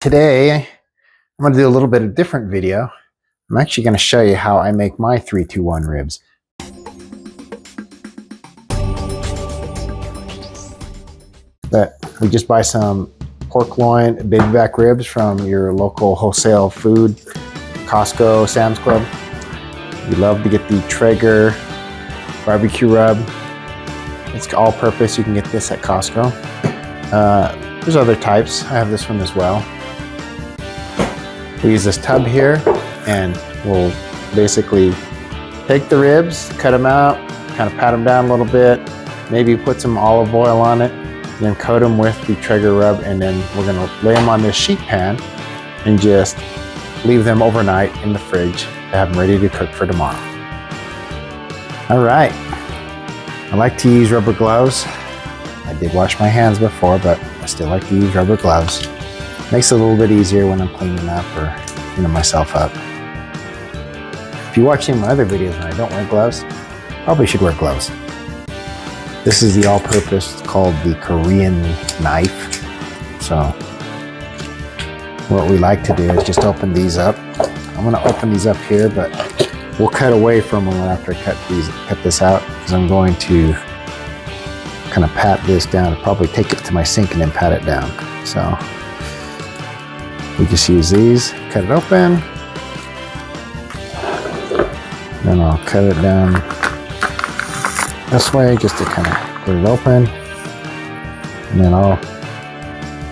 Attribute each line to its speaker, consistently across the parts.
Speaker 1: Today, I'm going to do a little bit of different video. I'm actually going to show you how I make my 3-2-1 ribs. But we just buy some pork loin, baby back ribs from your local wholesale food, Costco, Sam's Club. We love to get the Traeger barbecue rub. It's all purpose. You can get this at Costco. There's other types. I have this one as well. We use this tub here, and we'll basically take the ribs, cut them out, kind of pat them down a little bit, maybe put some olive oil on it, and then coat them with the Traeger rub, and then we're gonna lay them on this sheet pan and just leave them overnight in the fridge to have them ready to cook for tomorrow. All right, I like to use rubber gloves. I did wash my hands before, but I still like to use rubber gloves. Makes it a little bit easier when I'm cleaning up or cleaning myself up. If you watch any of my other videos and I don't wear gloves, probably should wear gloves. This is the all-purpose called the Korean knife. So what we like to do is just open these up. I'm gonna open these up here, but we'll cut away from them after I cut this out, because I'm going to kind of pat this down, probably take it to my sink and then pat it down. So we just use these, cut it open, then I'll cut it down this way just to kind of get it open, and then I'll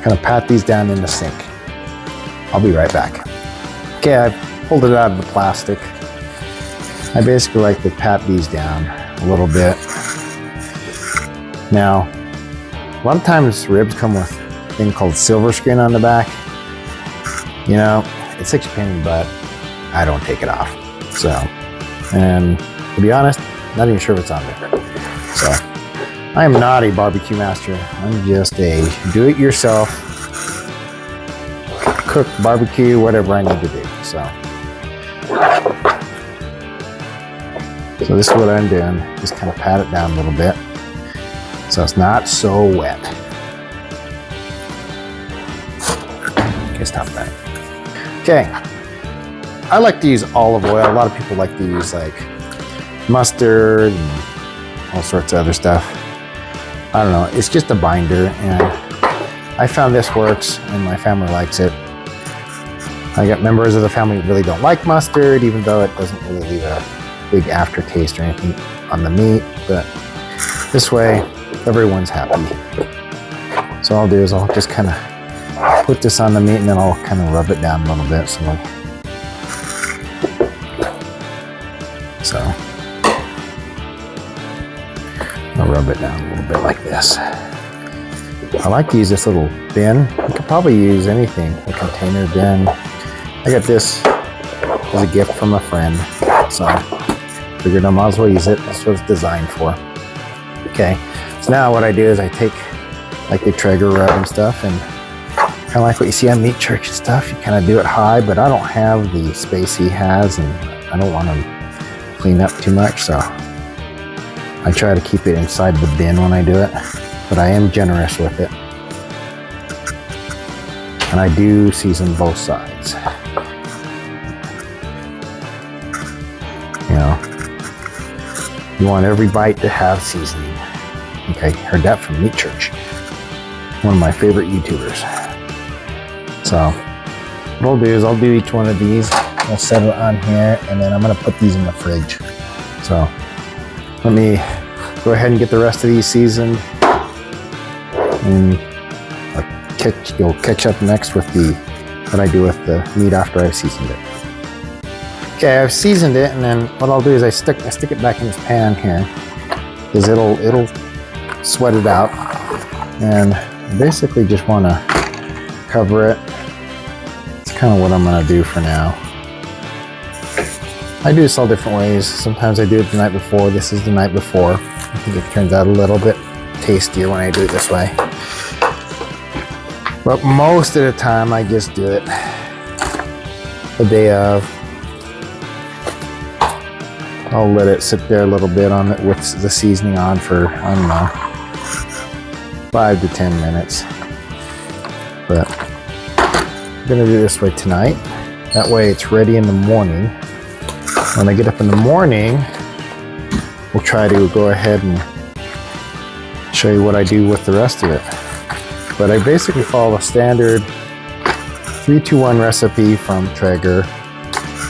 Speaker 1: kind of pat these down in the sink. I'll be right back. Okay, I've pulled it out of the plastic. I basically like to pat these down a little bit. Now, a lot of times ribs come with a thing called silver screen on the back. You know, it sticks your pain in the butt. I don't take it off. So, and to be honest, not even sure what's on there. So, I am not a barbecue master. I'm just a do-it-yourself, cook, barbecue, whatever I need to do. So this is what I'm doing. Just kind of pat it down a little bit so it's not so wet. Okay, stop that. Okay, I like to use olive oil. A lot of people like to use like mustard and all sorts of other stuff. I don't know, it's just a binder, and I found this works and my family likes it. I got members of the family who really don't like mustard, even though it doesn't really leave a big aftertaste or anything on the meat, but this way everyone's happy. So all I'll do is I'll just kind of put this on the meat, and then I'll kind of rub it down a little bit. So I'll rub it down a little bit like this. I like to use this little bin. You could probably use anything, a container bin. I got this as a gift from a friend, so figured I might as well use it. That's what it's designed for. Okay, so now what I do is I take like the Traeger rub and stuff, and kind of like what you see on Meat Church and stuff, you kind of do it high, but I don't have the space he has, and I don't want to clean up too much, so I try to keep it inside the bin when I do it, but I am generous with it. And I do season both sides. You know, you want every bite to have seasoning. Okay, heard that from Meat Church, one of my favorite YouTubers. So what I'll do is I'll do each one of these. I'll set it on here, and then I'm gonna put these in the fridge. So let me go ahead and get the rest of these seasoned, and you'll catch up next with what I do with the meat after I've seasoned it. Okay, I've seasoned it, and then what I'll do is I stick it back in this pan here, because it'll sweat it out, and I basically just want to cover it. It's kind of what I'm going to do for now. I do this all different ways. Sometimes I do it the night before. This is the night before. I think it turns out a little bit tastier when I do it this way. But most of the time I just do it the day of. I'll let it sit there a little bit on it with the seasoning on for, I don't know, 5 to 10 minutes. But I'm gonna do it this way tonight. That way it's ready in the morning. When I get up in the morning, we'll try to go ahead and show you what I do with the rest of it. But I basically follow a standard 3-2-1 recipe from Traeger.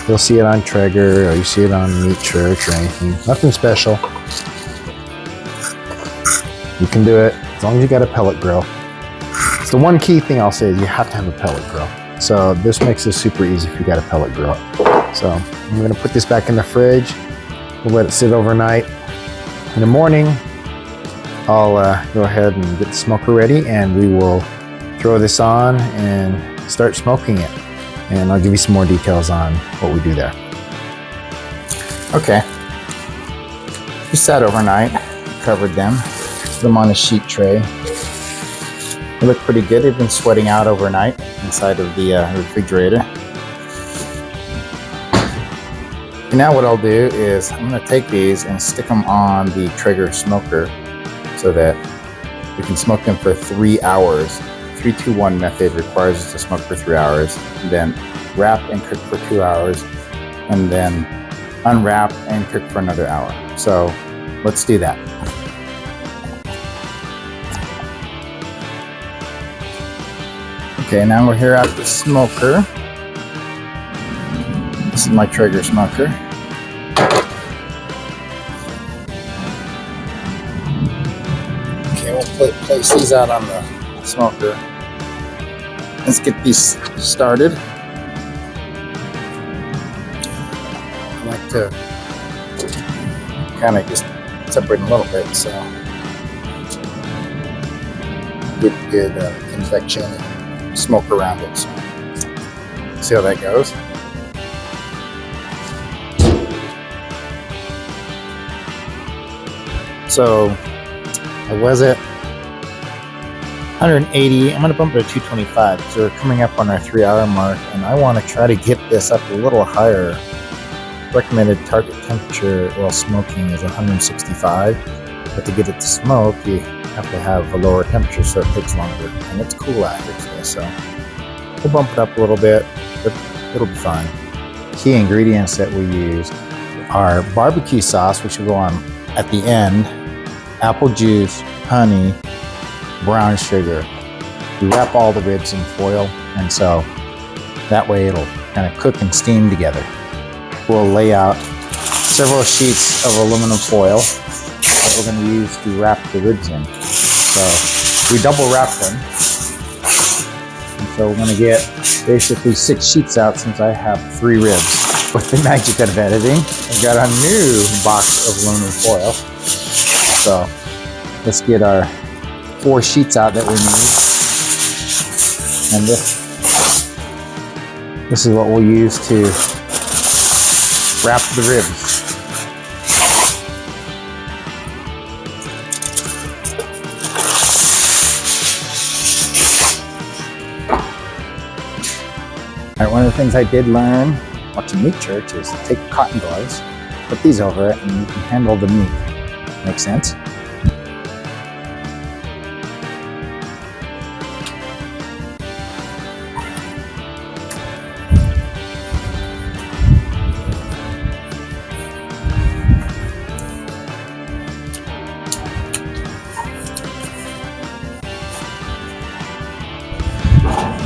Speaker 1: You'll see it on Traeger, or you see it on Meat Church or anything. Nothing special. You can do it as long as you got a pellet grill. So the one key thing I'll say is you have to have a pellet grill. So this makes it super easy if you got a pellet grill. So I'm gonna put this back in the fridge. We'll let it sit overnight. In the morning, I'll go ahead and get the smoker ready, and we will throw this on and start smoking it. And I'll give you some more details on what we do there. Okay, we sat overnight, covered them, put them on a sheet tray. They look pretty good. They've been sweating out overnight inside of the refrigerator. And now what I'll do is I'm going to take these and stick them on the Traeger smoker so that we can smoke them for 3 hours. 3-2-1 method requires us to smoke for 3 hours, then wrap and cook for 2 hours, and then unwrap and cook for another hour. So let's do that. Okay, now we're here at the smoker. This is my Traeger smoker. Okay, we'll place these out on the smoker. Let's get these started. I like to kind of just separate them a little bit so get good convection and smoke around it. So see how that goes. So I was at 180. I'm going to bump it to 225 because we're coming up on our 3 hour mark, and I want to try to get this up a little higher. Recommended target temperature while smoking is 165, but to get it to smoke you have to have a lower temperature, so it takes longer, and it's cool out here today, so we'll bump it up a little bit, but it'll be fine. Key ingredients that we use are barbecue sauce, which will go on at the end, apple juice, honey, brown sugar. We wrap all the ribs in foil, and so that way it'll kind of cook and steam together. We'll lay out several sheets of aluminum foil that we're going to use to wrap the ribs in. So we double wrap them, and so we're going to get basically 6 sheets out since I have 3 ribs. With the magic of editing, I've got a new box of aluminum foil. So let's get our 4 sheets out that we need, and this is what we'll use to wrap the ribs. All right, one of the things I did learn watching Meat Church is to take cotton gloves, put these over it, and you can handle the meat. Make sense?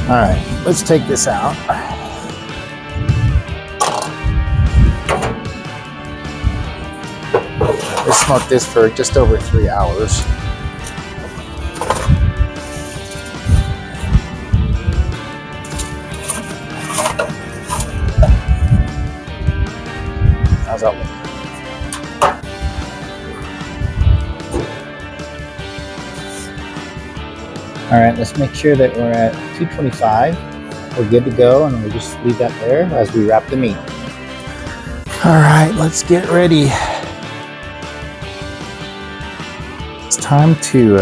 Speaker 1: All right, let's take this out. We smoked this for just over 3 hours. How's that look? All right, let's make sure that we're at 225. We're good to go, and we'll just leave that there as we wrap the meat. All right, let's get ready. It's time to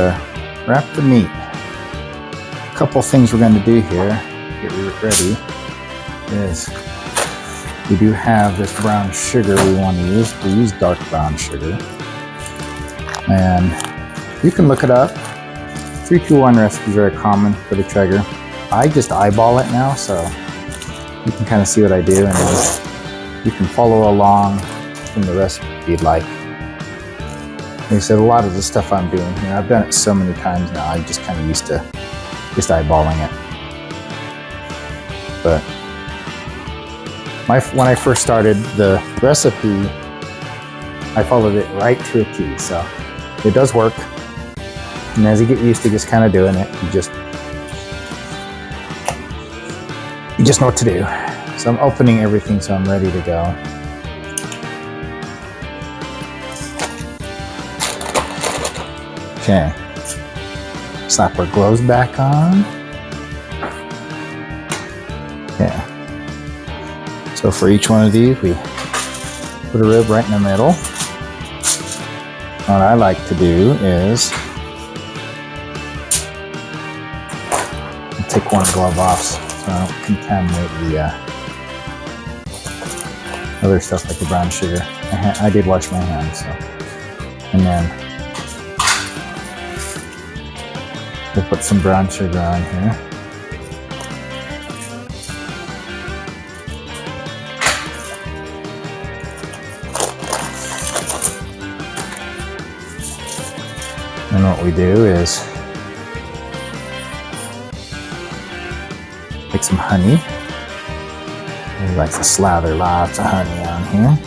Speaker 1: wrap the meat. A couple things we're going to do here, get ready, is we do have this brown sugar we want to use. We use dark brown sugar. And you can look it up. 3-2-1 recipes are very common for the Traeger. I just eyeball it now, so you can kind of see what I do, and then you can follow along from the recipe if you'd like. Like I said, a lot of the stuff I'm doing here, I've done it so many times now, I'm just kind of used to just eyeballing it. But when I first started the recipe, I followed it right to a T, so it does work. And as you get used to just kind of doing it, you just know what to do. So I'm opening everything so I'm ready to go. Okay. Slap our gloves back on. Okay. So for each one of these, we put a rib right in the middle. What I like to do is take one glove off so I don't contaminate the other stuff like the brown sugar. I did wash my hands, so. And then we'll put some brown sugar on here. And what we do is take some honey. He likes to slather lots of honey on here.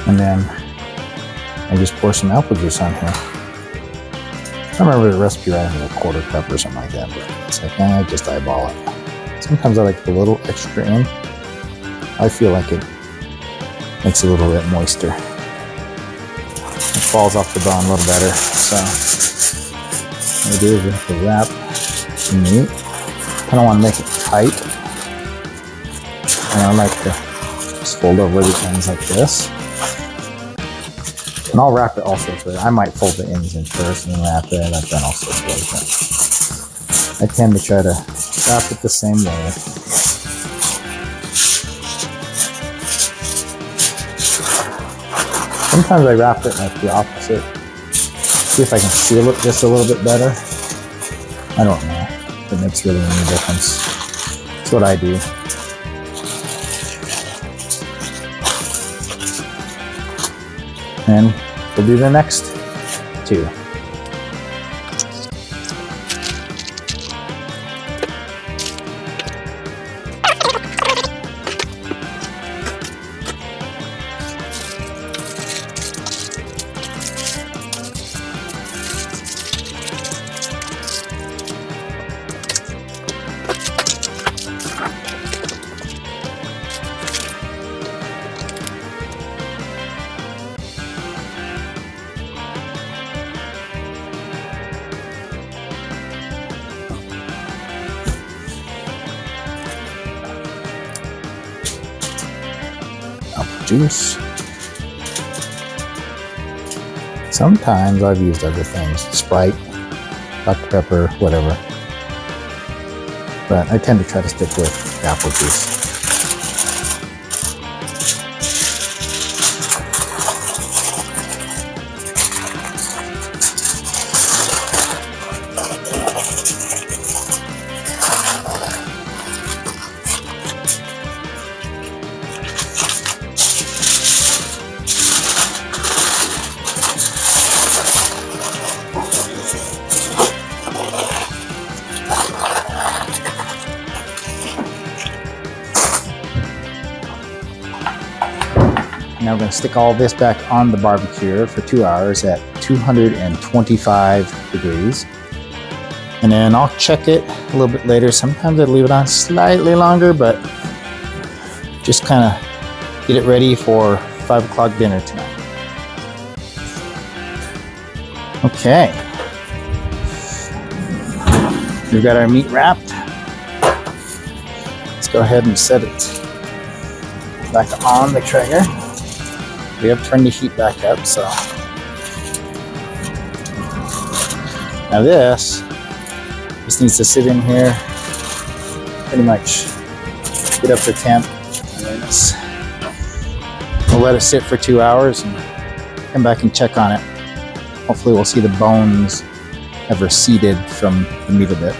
Speaker 1: And then I just pour some apple juice on here. I don't remember the recipe right, I think a quarter cup or something like that, but it's like, I just eyeball it. Sometimes I like to put a little extra in. I feel like it makes it a little bit moister. It falls off the bone a little better. So what I do is we have to wrap the meat. Kind of want to make it tight. And I like to just fold over the ends like this. And I'll wrap it all sorts of ways. I might fold the ends in first and then wrap it. I've done all sorts of ways. I tend to try to wrap it the same way. Sometimes I wrap it like the opposite. See if I can seal it just a little bit better. I don't know if it makes really any difference. That's what I do. And we'll do the next two. Juice. Sometimes I've used other things, Sprite, Dr. Pepper, whatever. But I tend to try to stick with apple juice. Now we're going to stick all this back on the barbecue for 2 hours at 225 degrees. And then I'll check it a little bit later. Sometimes I leave it on slightly longer, but just kind of get it ready for 5 o'clock dinner tonight. Okay. We've got our meat wrapped. Let's go ahead and set it back on the Traeger. We have turned the heat back up, so. Now this needs to sit in here pretty much
Speaker 2: Get up the temp, and then we'll let it sit for 2 hours and come back and check on it. Hopefully we'll see the bones have receded from the meat a bit.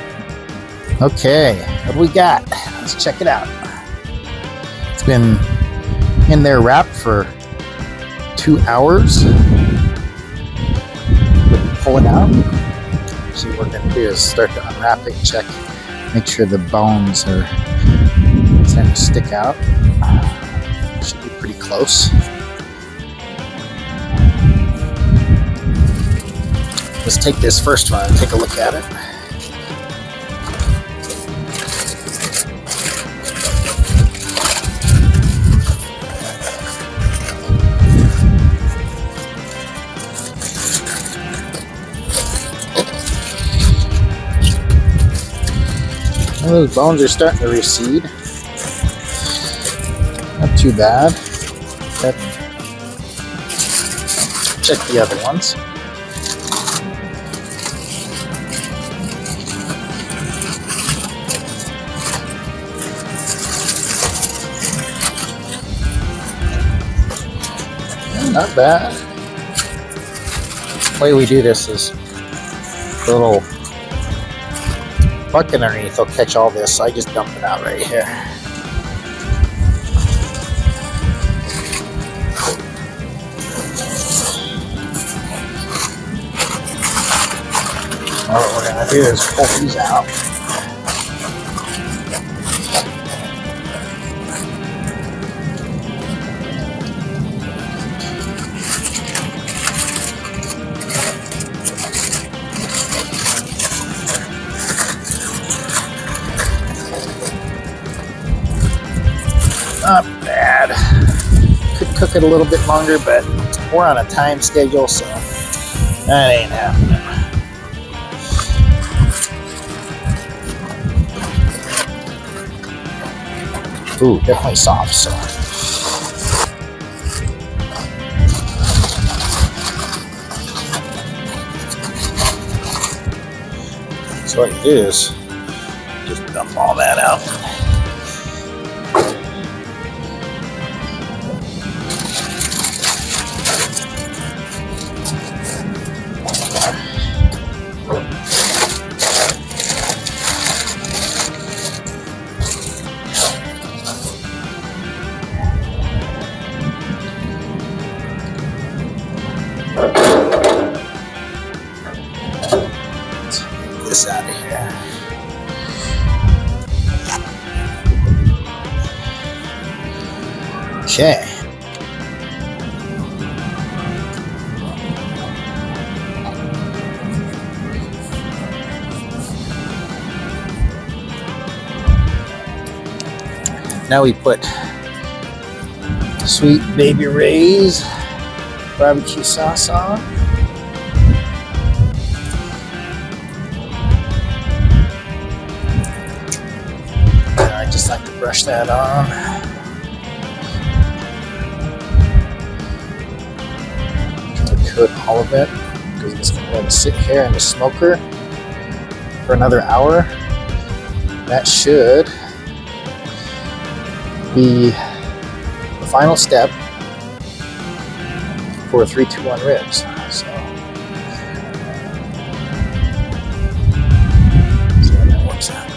Speaker 2: Okay, what do we got? Let's check it out. It's been in there wrapped for 2 hours. Pull it out. See, what we're going to do is start to unwrap it, check, make sure the bones are starting to stick out. Should be pretty close. Let's take this first one and take a look at it. Well, those bones are starting to recede. Not too bad. Check the other ones. Not bad. The way we do this is the little bucket underneath will catch all this, so I just dump it out right here. Now what we're going to do is pull these out. Not bad. Could cook it a little bit longer, but we're on a time schedule, so that ain't happening. Ooh, definitely soft, so. So what you do is just dump all that out. This out of here. Okay. Now we put Sweet Baby Ray's barbecue sauce on. I just like to brush that on. Try to coat all of it because it's going to let it sit here in the smoker for another hour. That should be the final step for 3-2-1 ribs. So how that works out.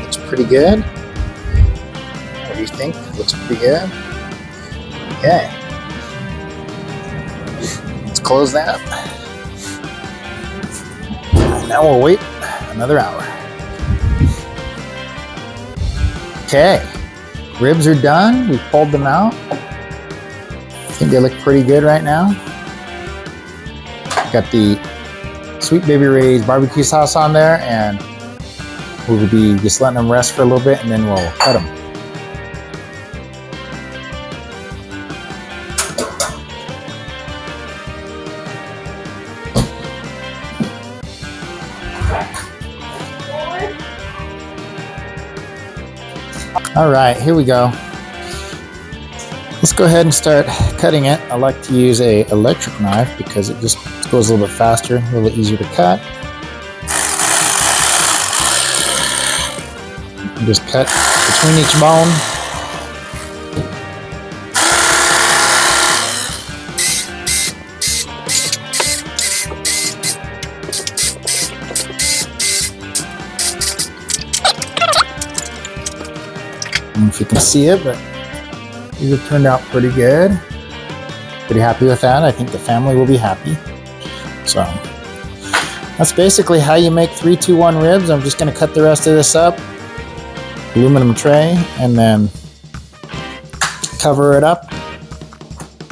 Speaker 2: Looks pretty good. What do you think? Looks pretty good. Okay. Let's close that. Now we'll wait another hour. Okay. Ribs are done. We pulled them out. I think they look pretty good right now. Got the Sweet Baby Ray's barbecue sauce on there, and we'll be just letting them rest for a little bit, and then we'll cut them. All right, here we go. Let's go ahead and start cutting it. I like to use an electric knife because it just goes a little bit faster, a little easier to cut. And just cut the between each bone. I don't know if you can see it, but these have turned out pretty good. Pretty happy with that. I think the family will be happy. So that's basically how you make 3-2-1 ribs. I'm just going to cut the rest of this up, aluminum tray, and then cover it up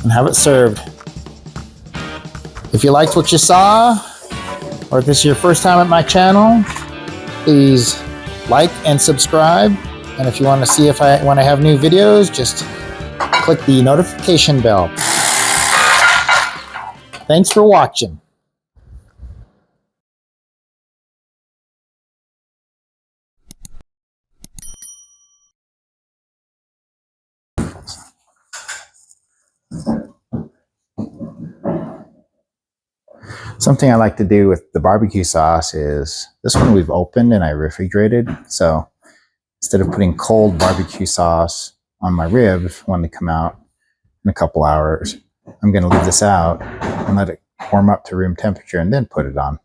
Speaker 2: and have it served. If you liked what you saw, or if this is your first time at my channel, please like and subscribe. And if you want to see when I have new videos, just click the notification bell. Thanks for watching. Something I like to do with the barbecue sauce is, this one we've opened and I refrigerated. So instead of putting cold barbecue sauce on my ribs when they come out in a couple hours, I'm going to leave this out and let it warm up to room temperature and then put it on.